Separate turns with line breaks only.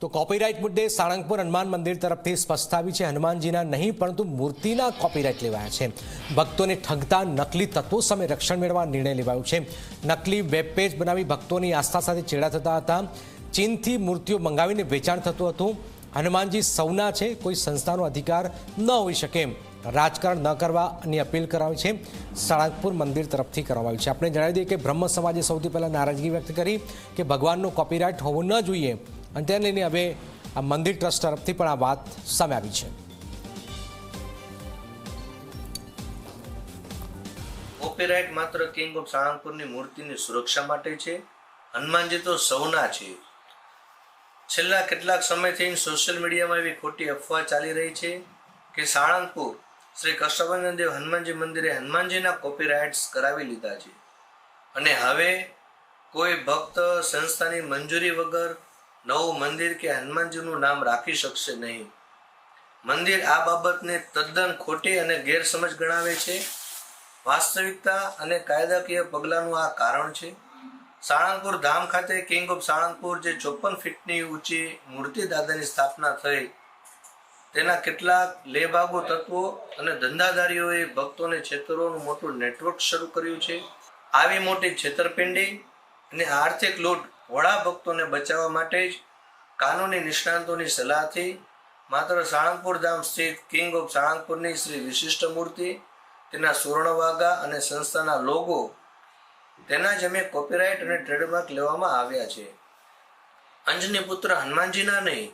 તો કોપીરાઇટ મુદ્દે સાળંગપુર હનુમાન મંદિર તરફથી સ્પષ્ટતા આવી છે। હનુમાનજીના નહીં પરંતુ મૂર્તિના કોપીરાઇટ લેવાયા છે। ભક્તોને ઠગતા નકલી તત્વો સામે રક્ષણ મેળવવા નિર્ણય લેવાયો છે। નકલી વેબ પેજ બનાવી ભક્તોની આસ્થા સાથે ચેડા થતા હતા। ચીનથી મૂર્તિઓ મંગાવીને વેચાણ થતું હતું। હનુમાનજી સૌના છે, કોઈ સંસ્થાનો અધિકાર ન હોઈ શકે। રાજકારણ ન કરવાની અપીલ કરાવી છે, સાળંગપુર મંદિર તરફથી કરવામાં આવી છે। આપણે જણાવી દઈએ કે બ્રહ્મ સમાજે સૌથી પહેલાં નારાજગી વ્યક્ત કરી કે ભગવાનનો કોપીરાઇટ હોવો ન જોઈએ, અને તેને લઈને હવે આ મંદિર ટ્રસ્ટ તરફથી પણ આ વાત સામે આવી છે।
કોપીરાઇટ માત્ર કિંગ ઓફ સાળંગપુરની મૂર્તિની સુરક્ષા માટે છે। હનુમાનજી તો સૌના છે। છેલ્લા કેટલાક સમયથી સોશિયલ મીડિયામાં એવી ખોટી અફવા ચાલી રહી છે કે સાળંગપુર શ્રી કષ્ટભંજન દેવ હનુમાનજી મંદિરે હનુમાનજીના કોપીરાઇટ્સ કરાવી લીધા છે, અને હવે કોઈ ભક્ત સંસ્થાની મંજૂરી વગર નવું મંદિર કે હનુમાનજીનું નામ રાખી શકશે નહીં। મંદિર આ બાબતને તદ્દન ખોટી અને ગેરસમજ ગણાવે છે। વાસ્તવિકતા અને કાયદાકીય પગલાંનું આ કારણ છે। સાળંગપુર ધામ ખાતે કિંગ ઓફ સાળંગપુર જે 54 ફીટની ઊંચી મૂર્તિ દાદાની સ્થાપના થઈ, તેના કેટલાક લેભાગુ તત્વો અને ધંધાદારીઓએ ભક્તોને છેતરવાનું મોટું નેટવર્ક શરૂ કર્યું છે। આવી મોટી છેતરપિંડી અને આર્થિક લૂંટ વડા ભક્તોને બચાવવા માટે જ કાનૂની નિષ્ણાંતોની સલાહથી માત્ર સાળંગપુર ધામ સ્થિત કિંગ ઓફ સાળંગપુરની શ્રી વિશિષ્ટ મૂર્તિ, તેના સુવર્ણ વાઘા અને સંસ્થાના લોગો, તેના જ અમે કોપીરાઇટ અને ટ્રેડમાર્ક લેવામાં આવ્યા છે। અંજની પુત્ર હનુમાનજીના નહીં